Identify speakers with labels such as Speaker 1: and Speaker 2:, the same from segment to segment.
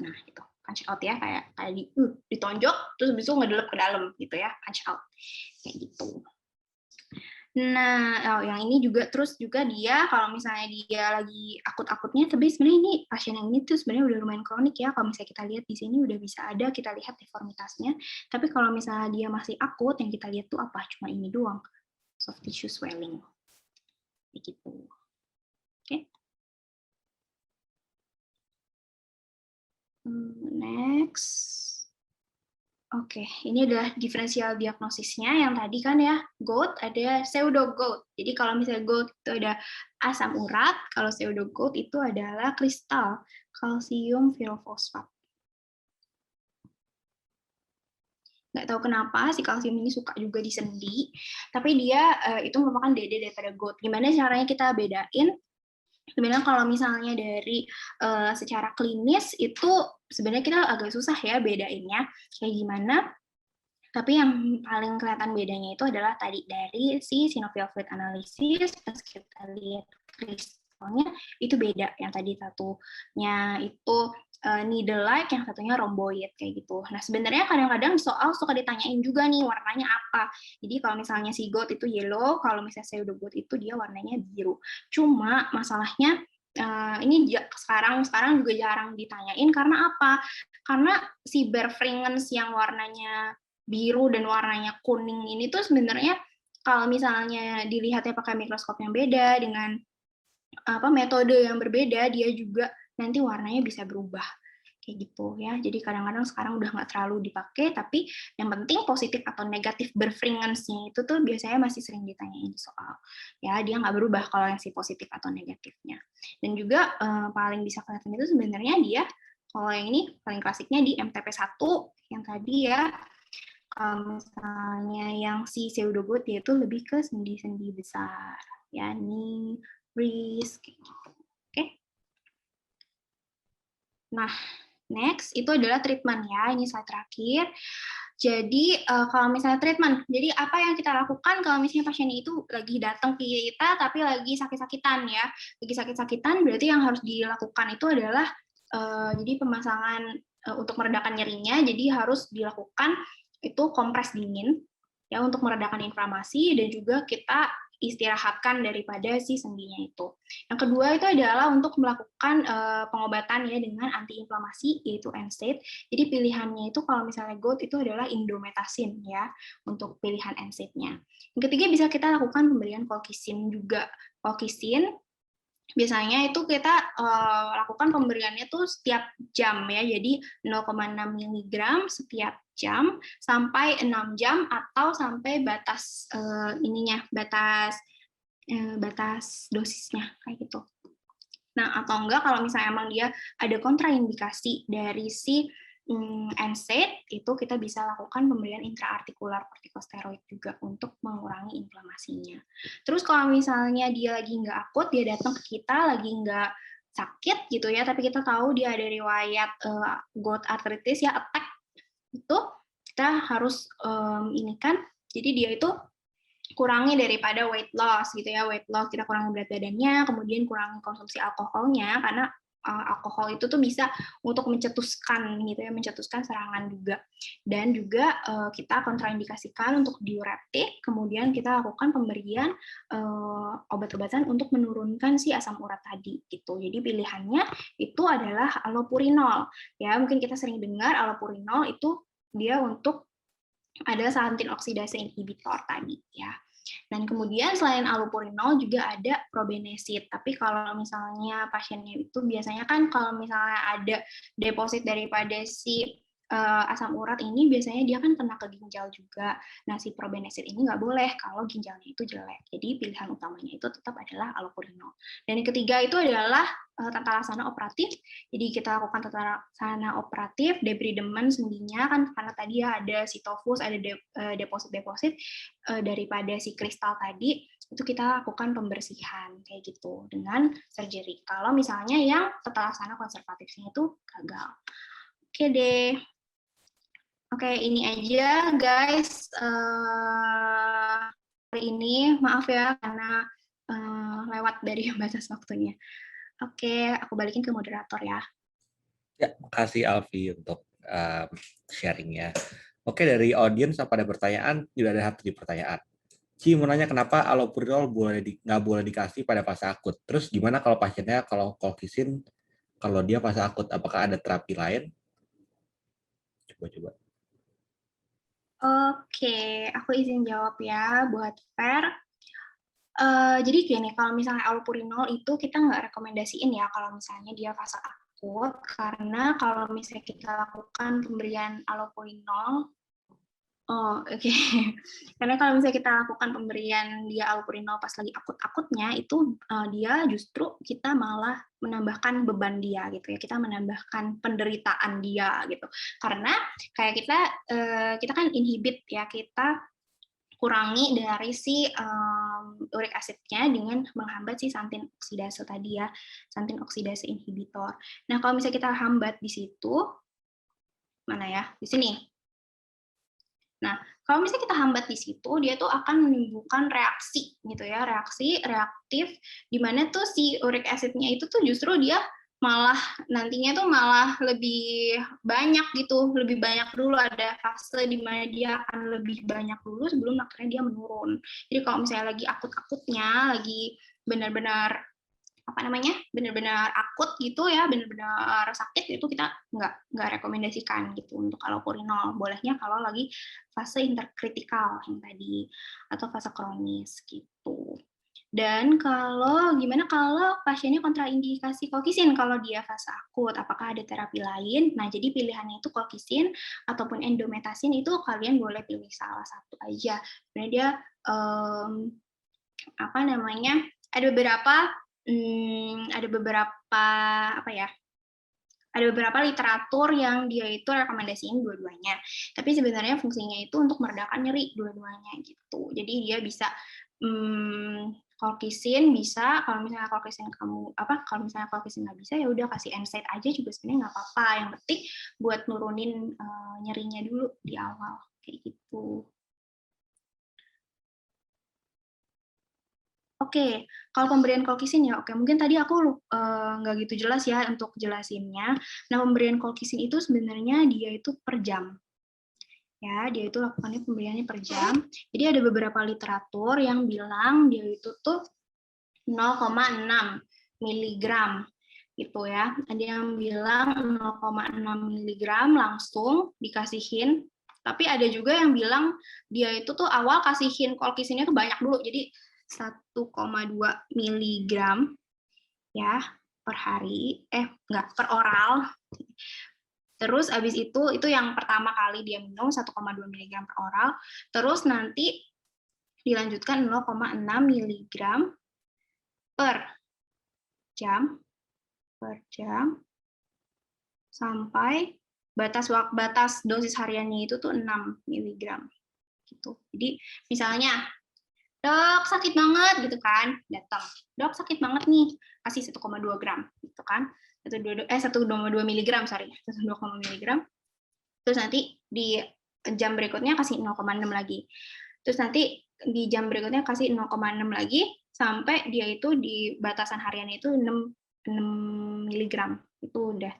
Speaker 1: Nah, itu punch out ya, kayak ditonjok terus habis itu ngedelep ke dalam gitu ya, punch out. Kayak gitu. Nah, yang ini juga terus juga dia kalau misalnya dia lagi akut-akutnya, tapi sebenarnya ini pasien yang ini tuh sebenarnya udah lumayan kronik ya. Kalau misalnya kita lihat di sini udah bisa ada kita lihat deformitasnya. Tapi kalau misalnya dia masih akut, yang kita lihat tuh apa? Cuma ini doang, soft tissue swelling. Begitu. Oke. Next. Oke, ini adalah diferensial diagnosisnya yang tadi kan ya, GOAT ada pseudo GOAT. Jadi kalau misalnya GOAT itu ada asam urat, kalau pseudo GOAT itu adalah kristal kalsium pirofosfat. Nggak tahu kenapa si kalsium ini suka juga di sendi, tapi dia itu merupakan dede daripada GOAT. Gimana caranya kita bedain? Sebenarnya kalau misalnya dari secara klinis itu sebenarnya kita agak susah ya bedainnya kayak gimana. Tapi yang paling kelihatan bedanya itu adalah tadi dari si synovial fluid analysis, pas kita lihat kristalnya itu beda. Yang tadi satunya itu needle-like, yang satunya rhomboid kayak gitu. Nah sebenarnya kadang-kadang soal suka ditanyain juga nih warnanya apa. Jadi kalau misalnya si gold itu yellow, kalau misalnya pseudo gold itu dia warnanya biru. Cuma masalahnya ini sekarang juga jarang ditanyain karena apa? Karena si Birefringence yang warnanya biru dan warnanya kuning ini tuh sebenarnya kalau misalnya dilihatnya pakai mikroskop yang beda dengan metode yang berbeda, dia juga nanti warnanya bisa berubah kayak gitu ya. Jadi kadang-kadang sekarang udah nggak terlalu dipakai, tapi yang penting positif atau negatif Birefringence-nya itu tuh biasanya masih sering ditanyain di soal. Ya, dia nggak berubah kalau yang si positif atau negatifnya. Dan juga paling bisa kelihatan itu sebenarnya dia kalau yang ini paling klasiknya di MTP1 yang tadi ya. Kalau misalnya yang si pseudogout yaitu lebih ke sendi-sendi besar, ya knee, wrist, kayak gitu. Oke. Nah, next itu adalah treatment ya. Ini slide terakhir. Jadi kalau misalnya treatment, jadi apa yang kita lakukan kalau misalnya pasien itu lagi datang ke kita tapi lagi sakit-sakitan ya, lagi sakit-sakitan berarti yang harus dilakukan itu adalah jadi pemasangan untuk meredakan nyerinya, jadi harus dilakukan itu kompres dingin ya untuk meredakan inflamasi dan juga kita istirahatkan daripada si sendinya itu. Yang kedua itu adalah untuk melakukan pengobatan ya dengan antiinflamasi yaitu NSAID. Jadi pilihannya itu kalau misalnya GOAT itu adalah indomethacin ya untuk pilihan NSAID-nya. Yang ketiga bisa kita lakukan pemberian colchicine juga. Colchicine biasanya itu kita lakukan pemberiannya tuh setiap jam ya, jadi 0,6 mg setiap jam sampai 6 jam atau sampai batas batas dosisnya kayak gitu. Nah, atau enggak kalau misalnya emang dia ada kontraindikasi dari si NSAID, itu kita bisa lakukan pemberian intraartikular kortikosteroid juga untuk mengurangi inflamasinya. Terus kalau misalnya dia lagi nggak akut, dia datang ke kita lagi nggak sakit gitu ya, tapi kita tahu dia ada riwayat gout arthritis ya, attack, itu kita harus ini kan, jadi dia itu kurangi daripada weight loss gitu ya, weight loss kita kurangi berat badannya, kemudian kurangi konsumsi alkoholnya karena alkohol itu tuh bisa untuk mencetuskan gitu ya, mencetuskan serangan juga. Dan juga kita kontraindikasikan untuk diuretik, kemudian kita lakukan pemberian obat-obatan untuk menurunkan si asam urat tadi gitu. Jadi pilihannya itu adalah allopurinol. Ya, mungkin kita sering dengar allopurinol itu dia untuk ada xanthine oksidase inhibitor tadi ya. Dan kemudian selain allopurinol juga ada probenecid. Tapi kalau misalnya pasiennya itu biasanya kan kalau misalnya ada deposit daripada si asam urat ini biasanya dia kan kena ke ginjal juga. Nah si probenecid ini nggak boleh kalau ginjalnya itu jelek. Jadi pilihan utamanya itu tetap adalah allopurinol. Dan yang ketiga itu adalah tata laksana operatif. Jadi kita lakukan tata laksana operatif, debridement sendinya kan karena tadi ya ada sitofus, ada deposit-deposit daripada si kristal tadi, itu kita lakukan pembersihan kayak gitu dengan surgery. Kalau misalnya yang tata laksana konservatifnya itu gagal. Oke deh. Oke, ini aja guys hari ini. Maaf ya karena lewat dari batas waktunya. Oke, aku balikin ke moderator ya.
Speaker 2: Ya, makasih Alfi untuk sharingnya. Oke, dari audiens apa ada pertanyaan? Tidak ada satu di pertanyaan. Ci mau nanya kenapa allopurinol nggak boleh dikasih pada fase akut. Terus gimana kalau pasiennya kalau kolkisin kalau dia fase akut, apakah ada terapi lain? Coba-coba.
Speaker 1: Oke, aku izin jawab ya buat Fer. Jadi gini, kalau misalnya allopurinol itu kita nggak rekomendasiin ya kalau misalnya dia fase akut, karena kalau misalnya kita lakukan pemberian allopurinol. Oh, oke. Karena kalau misalnya kita lakukan pemberian dia allopurinol pas lagi akut-akutnya, itu dia justru kita malah menambahkan beban dia gitu ya. Kita menambahkan penderitaan dia gitu. Karena kayak kita kan inhibit ya, kita kurangi dari si uric acidnya dengan menghambat si santin oksidase tadi ya, santin oksidase inhibitor. Nah, kalau misalnya kita hambat di situ, mana ya? Di sini. Nah, kalau misalnya kita hambat di situ, dia tuh akan menimbulkan reaksi gitu ya, reaksi reaktif, di mana tuh si uric acid-nya itu tuh justru dia malah nantinya tuh malah lebih banyak gitu, lebih banyak dulu, ada fase di mana dia akan lebih banyak dulu sebelum akhirnya dia menurun. Jadi kalau misalnya lagi akut-akutnya, lagi benar-benar benar-benar akut gitu ya, benar-benar sakit, itu kita nggak rekomendasikan gitu untuk allopurinol. Bolehnya kalau lagi fase interkritikal yang tadi atau fase kronis gitu. Dan gimana kalau pasiennya kontraindikasi kolkisin kalau dia fase akut, apakah ada terapi lain? Nah, jadi pilihannya itu kolkisin ataupun endometasin, itu kalian boleh pilih salah satu aja. Sebenarnya dia ada beberapa literatur yang dia itu rekomendasiin dua-duanya. Tapi sebenarnya fungsinya itu untuk meredakan nyeri dua-duanya gitu. Jadi dia bisa kolkisin bisa, kalau misalnya kolkisin nggak bisa, ya udah kasih NSAID aja juga sebenarnya nggak apa-apa. Yang penting buat nurunin nyerinya dulu di awal kayak gitu. Oke, kalau pemberian kolkisin ya, oke. Mungkin tadi aku nggak gitu jelas ya untuk jelasinnya. Nah, pemberian kolkisin itu sebenarnya dia itu per jam. Ya, dia itu lakukannya pemberiannya per jam. Jadi ada beberapa literatur yang bilang dia itu tuh 0,6 miligram gitu ya. Ada yang bilang 0,6 miligram langsung dikasihin. Tapi ada juga yang bilang dia itu tuh awal kasihin kolkisinnya tuh banyak dulu. Jadi 1,2 miligram ya per hari, enggak, per oral. Terus abis itu yang pertama kali dia minum 1,2 miligram per oral. Terus nanti dilanjutkan 0,6 miligram per jam sampai batas dosis hariannya itu tuh 6 miligram gitu. Jadi misalnya, dok sakit banget gitu kan, datang, dok sakit banget nih, kasih 1,2 gram gitu kan, 1,2 miligram, 1,2 miligram. Terus nanti di jam berikutnya kasih 0,6 lagi. Terus nanti di jam berikutnya kasih 0,6 lagi sampai dia itu di batasan hariannya itu 6 miligram. Itu udah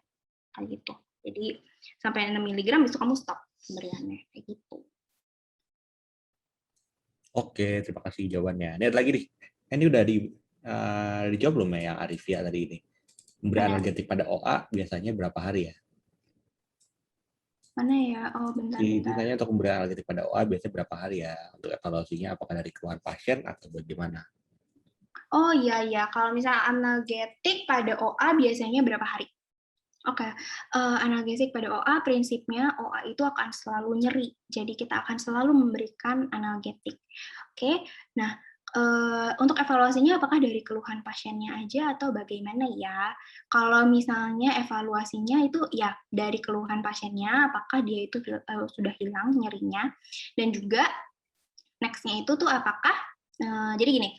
Speaker 1: kayak gitu. Jadi sampai 6 miligram itu kamu stop pemberiannya kayak gitu.
Speaker 2: Oke, terima kasih jawabannya. Ini ada lagi nih. Ini udah dijawab belum ya yang Arifia tadi ini? Pemberian analgetik pada OA biasanya berapa hari ya?
Speaker 1: Mana ya? Oh, bentar.
Speaker 2: Ditanya untuk pemberian analgetik pada OA biasanya berapa hari ya? Untuk evaluasinya apakah dari keluhan pasien atau bagaimana?
Speaker 1: Oh iya, kalau misalnya analgetik pada OA biasanya berapa hari? Oke, analgesik pada OA prinsipnya OA itu akan selalu nyeri, jadi kita akan selalu memberikan analgetik. Oke, nah untuk evaluasinya apakah dari keluhan pasiennya aja atau bagaimana ya? Kalau misalnya evaluasinya itu ya dari keluhan pasiennya, apakah dia itu sudah hilang nyerinya, dan juga next-nya itu tuh apakah jadi gini,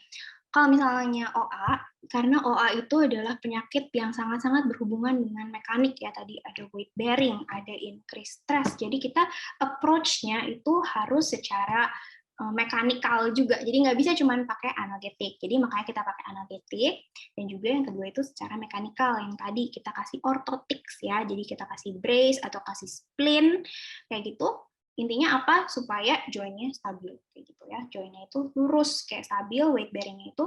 Speaker 1: kalau misalnya OA, karena OA itu adalah penyakit yang sangat-sangat berhubungan dengan mekanik ya, tadi ada weight bearing, ada increased stress, jadi kita approach-nya itu harus secara mekanikal juga, jadi nggak bisa cuma pakai analgetik. Jadi makanya kita pakai analgetik, dan juga yang kedua itu secara mekanikal, yang tadi kita kasih orthotics ya, jadi kita kasih brace atau kasih splint kayak gitu. Intinya apa? Supaya joint-nya stabil kayak gitu ya, joint-nya itu lurus kayak stabil, weight bearing-nya itu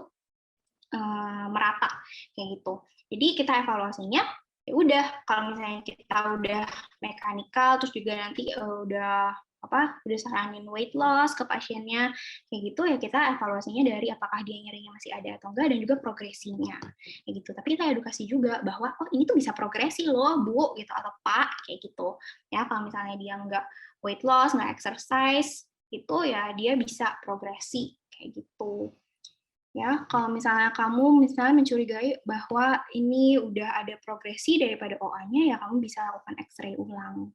Speaker 1: merata kayak gitu. Jadi kita evaluasinya ya udah, kalau misalnya kita udah mekanikal, terus juga nanti udah saranin weight loss ke pasiennya kayak gitu, ya kita evaluasinya dari apakah dia nyerinya masih ada atau enggak, dan juga progresinya kayak gitu. Tapi kita edukasi juga bahwa oh ini tuh bisa progresi loh Bu gitu, atau Pak kayak gitu ya. Kalau misalnya dia nggak weight loss, nggak exercise itu ya dia bisa progresi kayak gitu ya. Kalau misalnya kamu mencurigai bahwa ini udah ada progresi daripada OA-nya, ya kamu bisa lakukan X-ray ulang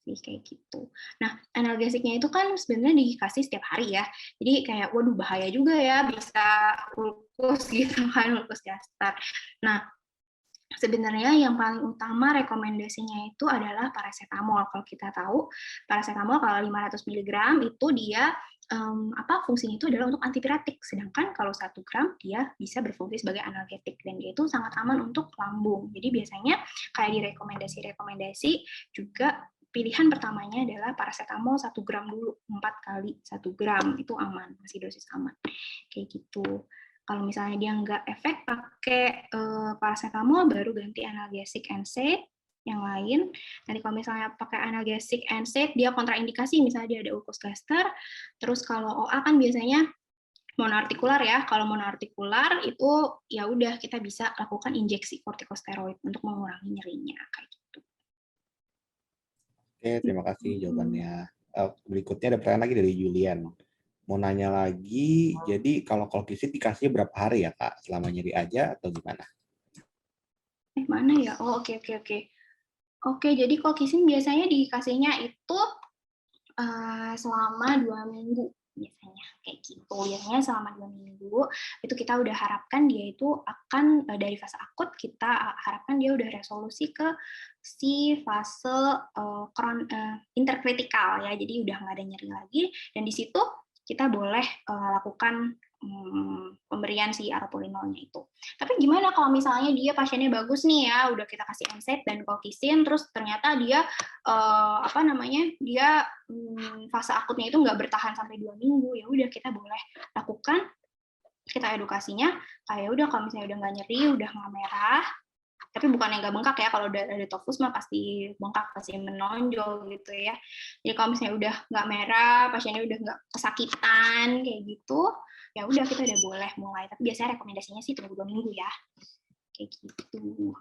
Speaker 1: sih kayak gitu. Nah, analgesiknya itu kan sebenarnya dikasih setiap hari ya. Jadi kayak waduh bahaya juga ya, bisa ulkus gitu kan, ulkus gaster. Nah, sebenarnya yang paling utama rekomendasinya itu adalah paracetamol. Kalau kita tahu, paracetamol kalau 500 mg itu dia fungsinya itu adalah untuk antipiretik. Sedangkan kalau 1 gram dia bisa berfungsi sebagai analgetik, dan dia itu sangat aman untuk lambung. Jadi biasanya kayak di rekomendasi juga pilihan pertamanya adalah paracetamol 1 gram dulu, 4 kali 1 gram, itu aman, masih dosis aman. Kayak gitu. Kalau misalnya dia nggak efek, pakai paracetamol, baru ganti analgesic NSAID yang lain. Nanti kalau misalnya pakai analgesic NSAID, dia kontraindikasi, misalnya dia ada ulkus gaster. Terus kalau OA kan biasanya monoartikular ya. Kalau monoartikular itu ya udah kita bisa lakukan injeksi kortikosteroid untuk mengurangi nyerinya kayak gitu.
Speaker 2: Oke, terima kasih jawabannya. Berikutnya ada pertanyaan lagi dari Julian. Mau nanya lagi, jadi kalau colchicine dikasih berapa hari ya Kak? Selama nyeri aja atau gimana?
Speaker 1: Mana ya? Oh, oke. Oke, jadi colchicine biasanya dikasihnya itu selama 2 minggu biasanya kayak gitu. Biasanya selama 2 minggu itu kita udah harapkan dia itu akan dari fase akut, kita harapkan dia udah resolusi ke si fase interkritikal ya. Jadi udah nggak ada nyeri lagi, dan di situ kita boleh lakukan pemberian si aropurinolnya itu. Tapi gimana kalau misalnya dia pasiennya bagus nih ya, udah kita kasih NSAID dan colchicine, terus ternyata dia dia fase akutnya itu nggak bertahan sampai 2 minggu, ya udah kita boleh lakukan, kita edukasinya kayak udah kalau misalnya udah nggak nyeri, udah nggak merah, tapi bukan yang nggak bengkak ya, kalau udah ada tofus mah pasti bengkak, pasti menonjol gitu ya. Jadi kalau misalnya udah nggak merah, pasiennya udah nggak kesakitan kayak gitu, ya udah kita udah boleh mulai. Tapi biasanya rekomendasinya sih tunggu 2 minggu ya, kayak gitu.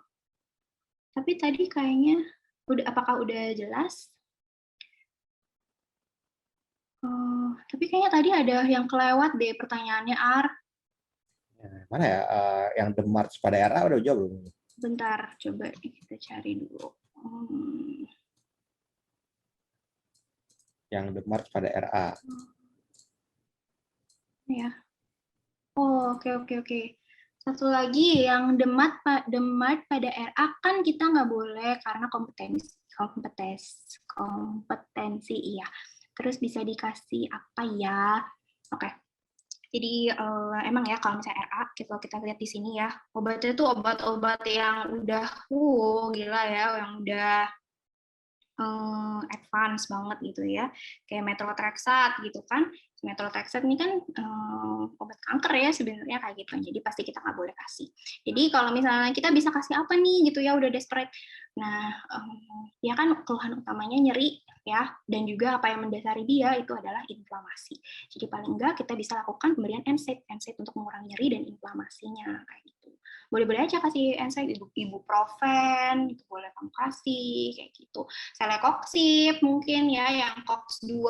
Speaker 1: Tapi tadi kayaknya apakah udah jelas? Tapi kayaknya tadi ada yang kelewat deh pertanyaannya, Ar.
Speaker 2: Mana ya? Yang The March pada RA udah jawab belum?
Speaker 1: Bentar, coba kita cari dulu.
Speaker 2: Yang The March pada RA.
Speaker 1: Ya. Oh, oke. Satu lagi, yang demat pada RA kan kita nggak boleh karena kompetensi iya. Terus bisa dikasih apa ya? Oke. Jadi emang ya kalau misalnya RA, kita lihat di sini ya, obatnya tuh obat-obat yang udah gila ya, yang udah advance banget gitu ya, kayak methotrexate gitu kan. Methotrexate ini kan obat kanker ya sebenarnya kayak gitu, jadi pasti kita nggak boleh kasih. Jadi kalau misalnya kita bisa kasih apa nih gitu ya, udah desperate. Nah, ya kan keluhan utamanya nyeri ya, dan juga apa yang mendasari dia itu adalah inflamasi. Jadi paling enggak kita bisa lakukan pemberian NSAID untuk mengurangi nyeri dan inflamasinya kayak gitu. Boleh-boleh aja kasih NSAID, ibuprofen itu boleh kamu kasih kayak gitu. Celecoxib mungkin ya, yang COX-2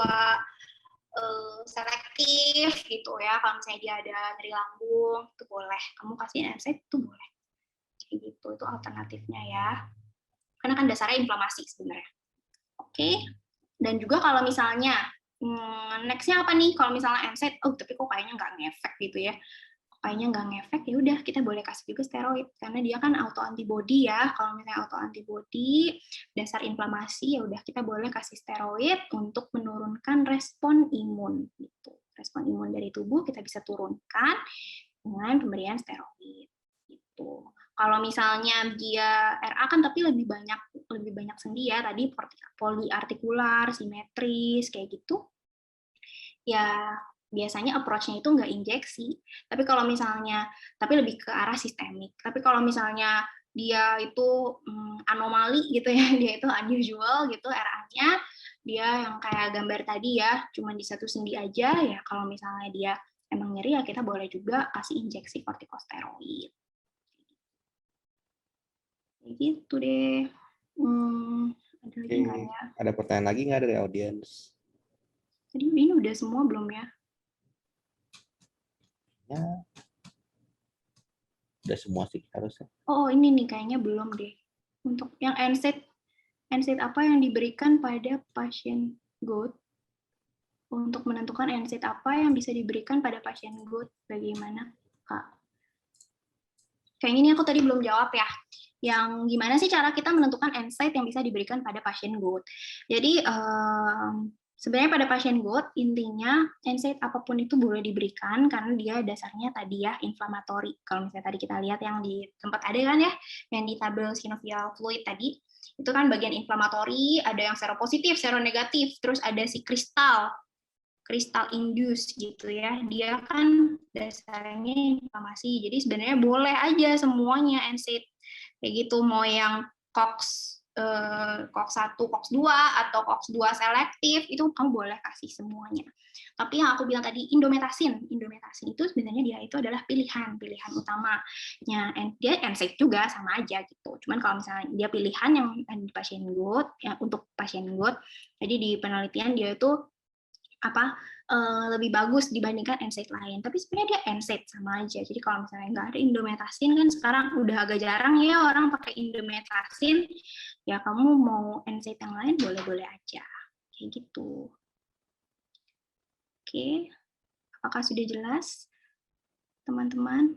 Speaker 1: selektif gitu ya. Kalau misalnya dia ada nyeri lambung itu boleh kamu kasih NSAID, itu boleh kayak gitu. Itu alternatifnya ya, karena kan dasarnya inflamasi sebenarnya. Oke. Dan juga kalau misalnya nextnya apa nih, kalau misalnya NSAID, tapi kok kayaknya nggak ngefek gitu ya, ya udah kita boleh kasih juga steroid karena dia kan autoantibody ya. Kalau misalnya autoantibody dasar inflamasi, ya udah kita boleh kasih steroid untuk menurunkan respon imun gitu. respon imun dari tubuh kita bisa turunkan dengan pemberian steroid. Gitu. Kalau misalnya dia RA kan tapi lebih banyak sendi ya, tadi poliartikular, simetris kayak gitu. Ya biasanya approach-nya itu nggak injeksi, tapi kalau misalnya, tapi lebih ke arah sistemik. Tapi kalau misalnya dia itu anomali gitu ya, dia itu unusual gitu RA-nya, dia yang kayak gambar tadi ya, cuma di satu sendi aja, ya kalau misalnya dia emang nyeri ya kita boleh juga kasih injeksi kortikosteroid. Gitu deh. Ada lagi nggak ya?
Speaker 2: Ada pertanyaan lagi nggak dari audiens?
Speaker 1: Jadi ini udah semua belum ya?
Speaker 2: Ya, udah semua sih harusnya.
Speaker 1: Oh, ini nih kayaknya belum deh. Untuk yang NSAID apa yang diberikan pada pasien GOUT? Untuk menentukan NSAID apa yang bisa diberikan pada pasien GOUT? Bagaimana, Kak? Kayaknya ini aku tadi belum jawab ya. Yang gimana sih cara kita menentukan NSAID yang bisa diberikan pada pasien GOUT? Jadi, sebenarnya pada pasien GOUT intinya NSAID apapun itu boleh diberikan karena dia dasarnya tadi ya inflamatori. Kalau misalnya tadi kita lihat yang di tempat ada kan ya, yang di tabel synovial fluid tadi, itu kan bagian inflamatori, ada yang seropositif, seronegatif, terus ada si kristal induce gitu ya. Dia kan dasarnya inflamasi. Jadi sebenarnya boleh aja semuanya NSAID kayak gitu, mau yang COX 1, COX 2 atau COX 2 selektif itu kamu boleh kasih semuanya. Tapi yang aku bilang tadi indometasin itu sebenarnya dia itu adalah pilihan utamanya. Dia NSAID juga sama aja gitu. Cuman kalau misalnya dia pilihan yang di pasien GOUT, yang untuk pasien GOUT, jadi di penelitian dia itu lebih bagus dibandingkan NSAID lain. Tapi sebenarnya dia NSAID sama aja. Jadi kalau misalnya nggak ada indometasin kan sekarang udah agak jarang ya orang pakai indometasin. Ya kamu mau NSAID yang lain boleh-boleh aja. Kayak gitu. Oke. Apakah sudah jelas, teman-teman?